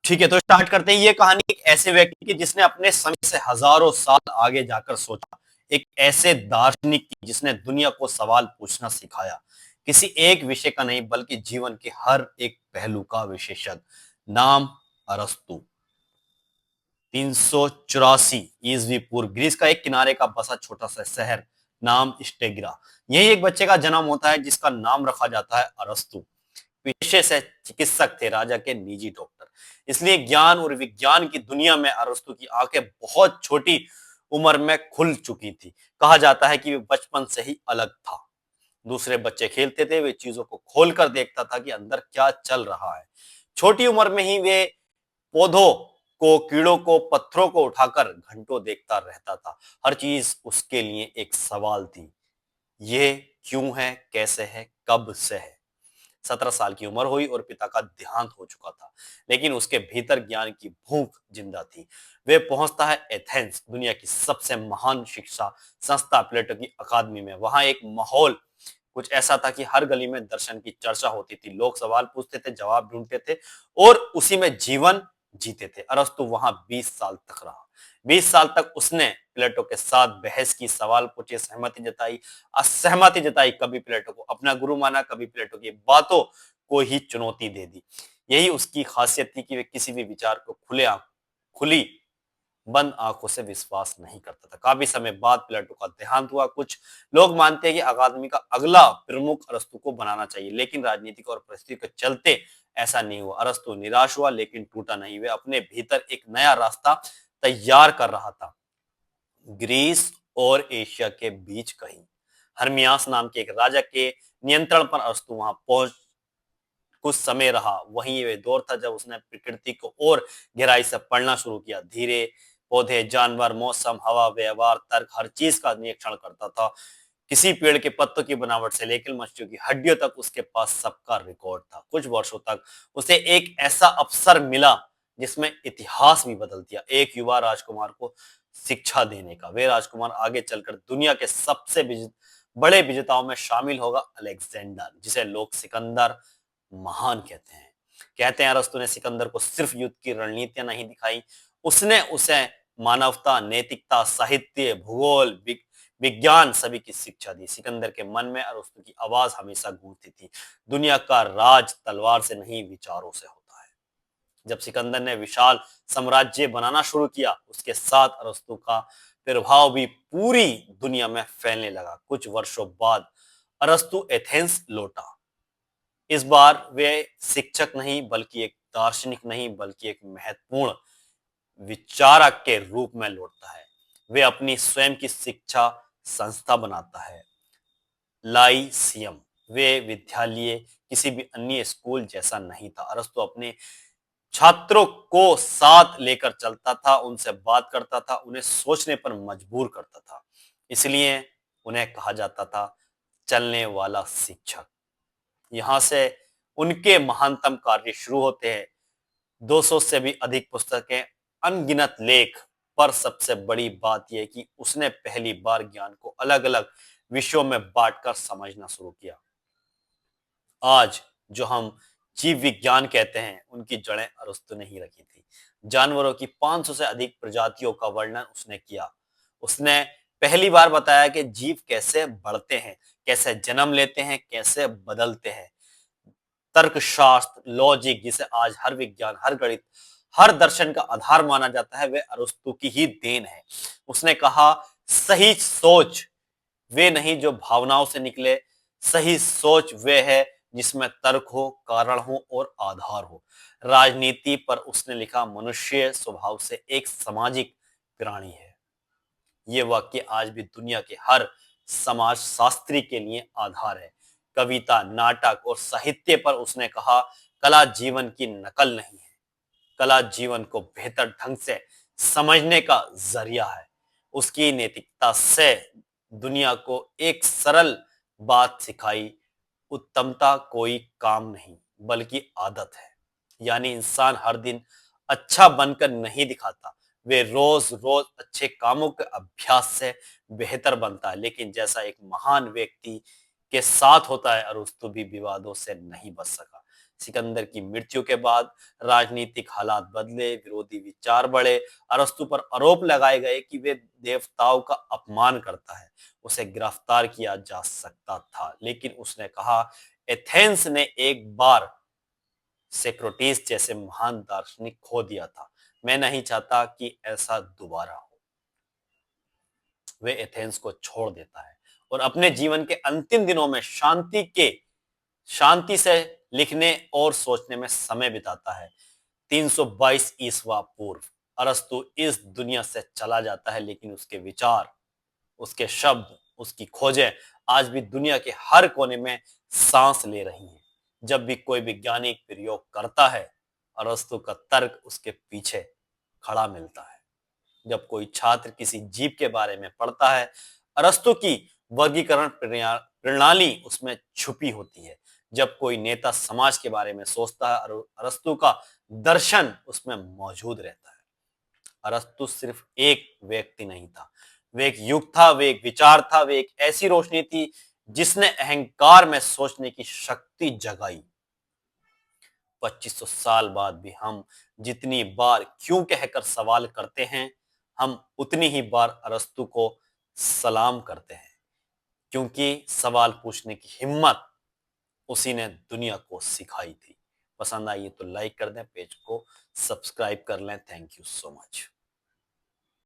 ठीक है, तो स्टार्ट करते हैं। ये कहानी एक ऐसे व्यक्ति की जिसने अपने समय से हजारों साल आगे जाकर सोचा। एक ऐसे दार्शनिक की जिसने दुनिया को सवाल पूछना सिखाया। किसी एक विषय का नहीं बल्कि जीवन के हर एक पहलू का विशेषज्ञ। नाम अरस्तु। 384 ईसवी पूर्व ग्रीस का एक किनारे का बसा छोटा सा शहर, नाम स्टेगिरा। यही एक बच्चे का जन्म होता है जिसका नाम रखा जाता है अरस्तु। पेशे से चिकित्सक थे, राजा के निजी डॉक्टर। इसलिए ज्ञान और विज्ञान की दुनिया में अरस्तु की आंखें बहुत छोटी उम्र में खुल चुकी थी। कहा जाता है कि वे बचपन से ही अलग था। दूसरे बच्चे खेलते थे, वे चीजों को खोल कर देखता था कि अंदर क्या चल रहा है। छोटी उम्र में ही वे पौधों को, कीड़ों को, पत्थरों को उठाकर घंटों देखता रहता था। हर चीज उसके लिए एक सवाल थी। ये क्यों है, कैसे है, कब से है। 17 साल की उम्र हुई और पिता का देहांत हो चुका था, लेकिन उसके भीतर ज्ञान की भूख जिंदा थी। वे पहुंचता है एथेंस, दुनिया की सबसे महान शिक्षा संस्था प्लेटो की अकादमी में। वहां एक माहौल कुछ ऐसा था कि हर गली में दर्शन की चर्चा होती थी। लोग सवाल पूछते थे, जवाब ढूंढते थे और उसी में जीवन जीते थे। अरस्तु वहां 20 साल तक रहा। 20 साल तक उसने प्लेटो के साथ बहस की, सवाल पूछे, सहमति जताई, असहमति जताई। कभी प्लेटो को अपना गुरु माना, कभी प्लेटो की बातों को ही चुनौती दे दी। यही उसकी खासियत थी कि वे किसी भी विचार को खुली बंद आंखों से विश्वास नहीं करता था। काफी समय बाद प्लेटो का देहांत हुआ। कुछ लोग मानते हैं कि अकादमी का अगला प्रमुख अरस्तु को बनाना चाहिए, लेकिन राजनीतिक और परिस्थिति के चलते ऐसा नहीं हुआ। अरस्तु निराश हुआ लेकिन टूटा नहीं। वे अपने भीतर एक नया रास्ता तैयार कर रहा था, ग्रीस और एशिया के बीच कहीं। हर्मियास नाम के एक राजा के नियंत्रण पर अरस्तु वहां पहुंच कुछ समय रहा। वहीं वे दौर था जब उसने प्रकृति को और गहराई से पढ़ना शुरू किया। धीरे पौधे, जानवर, मौसम, हवा, व्यवहार, तर्क, हर चीज का निरीक्षण करता था। किसी पेड़ के पत्तों की बनावट से लेकर मछलियों की हड्डियों तक उसके पास सबका रिकॉर्ड था। कुछ वर्षों तक उसे एक ऐसा अवसर मिला जिसमें इतिहास भी बदल दिया, एक युवा राजकुमार को शिक्षा देने का। वे राजकुमार आगे चलकर दुनिया के सबसे बड़े विजेताओं में शामिल होगा, अलेक्जेंडर, जिसे लोग सिकंदर महान कहते हैं अरस्तु ने सिकंदर को सिर्फ युद्ध की रणनीतियां नहीं दिखाई, उसने उसे मानवता, नैतिकता, साहित्य, भूगोल, विज्ञान सभी की शिक्षा दी। सिकंदर के मन में अरस्तु की आवाज हमेशा गूंजती थी, दुनिया का राज तलवार से नहीं विचारों से होता है। जब सिकंदर ने विशाल साम्राज्य बनाना शुरू किया, उसके साथ अरस्तु का प्रभाव भी पूरी दुनिया में फैलने लगा। कुछ वर्षों बाद अरस्तु एथेंस लौटा। इस बार वे शिक्षक नहीं बल्कि एक दार्शनिक नहीं बल्कि एक महत्वपूर्ण विचारक के रूप में लौटता है। वे अपनी स्वयं की शिक्षा संस्था बनाता है, लाइसियम। वे विद्यालय किसी भी अन्य स्कूल जैसा नहीं था। अरस्तु अपने छात्रों को साथ लेकर चलता था, उनसे बात करता था, उन्हें सोचने पर मजबूर करता था। इसलिए उन्हें कहा जाता था चलने वाला शिक्षक। यहां से उनके महानतम कार्य शुरू होते हैं। 200 से भी अधिक पुस्तकें, अनगिनत लेख, पर सबसे बड़ी बात यह कि उसने पहली बार ज्ञान को अलग अलग विषयों में बांटकर समझना शुरू किया। आज जो हम जीव विज्ञान कहते हैं, उनकी जड़ें अरस्तु ने ही रखी थी। जानवरों की 500 से अधिक प्रजातियों का वर्णन उसने किया। उसने पहली बार बताया कि जीव कैसे बढ़ते हैं, कैसे जन्म लेते हैं, कैसे बदलते हैं। तर्कशास्त्र, लॉजिक, जिसे आज हर विज्ञान, हर गणित, हर दर्शन का आधार माना जाता है, वे अरस्तु की ही देन है। उसने कहा सही सोच वे नहीं जो भावनाओं से निकले, सही सोच वे है जिसमें तर्क हो, कारण हो और आधार हो। राजनीति पर उसने लिखा मनुष्य स्वभाव से एक सामाजिक प्राणी है। ये वाक्य आज भी दुनिया के हर समाज शास्त्री के लिए आधार है। कविता, नाटक और साहित्य पर उसने कहा कला जीवन की नकल नहीं है, कला जीवन को बेहतर ढंग से समझने का जरिया है। उसकी नैतिकता से दुनिया को एक सरल बात सिखाई, उत्तमता कोई काम नहीं बल्कि आदत है। यानी इंसान हर दिन अच्छा बनकर नहीं दिखाता, वे रोज रोज अच्छे कामों के अभ्यास से बेहतर बनता है। लेकिन जैसा एक महान व्यक्ति के साथ होता है, अरस्तु भी विवादों से नहीं बच सका। सिकंदर की मृत्यु के बाद राजनीतिक हालात बदले, विरोधी विचार बढ़े, अरस्तु पर आरोप लगाए गए कि वे देवताओं का अपमान करता है। उसे गिरफ्तार किया जा सकता था, लेकिन उसने कहा, एथेंस ने एक बार सेक्रेटिस जैसे महान दार्शनिक खो दिया था। मैं नहीं चाहता कि ऐसा दोबारा हो। वे एथेंस को छोड़ देता है और अपने जीवन के अंतिम दिनों में शांति से लिखने और सोचने में समय बिताता है। 322 ईस्वा पूर्व अरस्तु इस दुनिया से चला जाता है, लेकिन उसके विचार, उसके शब्द, उसकी खोजें आज भी दुनिया के हर कोने में सांस ले रही हैं। जब भी कोई वैज्ञानिक प्रयोग करता है, अरस्तु का तर्क उसके पीछे खड़ा मिलता है। जब कोई छात्र किसी जीव के बारे में पढ़ता है, अरस्तु की वर्गीकरण प्रणाली उसमें छुपी होती है। जब कोई नेता समाज के बारे में सोचता है, अरस्तु का दर्शन उसमें मौजूद रहता है। अरस्तु सिर्फ एक व्यक्ति नहीं था, वे एक युग था, वे एक विचार था, वे एक ऐसी रोशनी थी जिसने अहंकार में सोचने की शक्ति जगाई। 2500 साल बाद भी हम जितनी बार क्यों कहकर सवाल करते हैं, हम उतनी ही बार अरस्तु को सलाम करते हैं, क्योंकि सवाल पूछने की हिम्मत उसी ने दुनिया को सिखाई थी। पसंद आई तो लाइक कर दें, पेज को सब्सक्राइब कर लें। Thank you so much.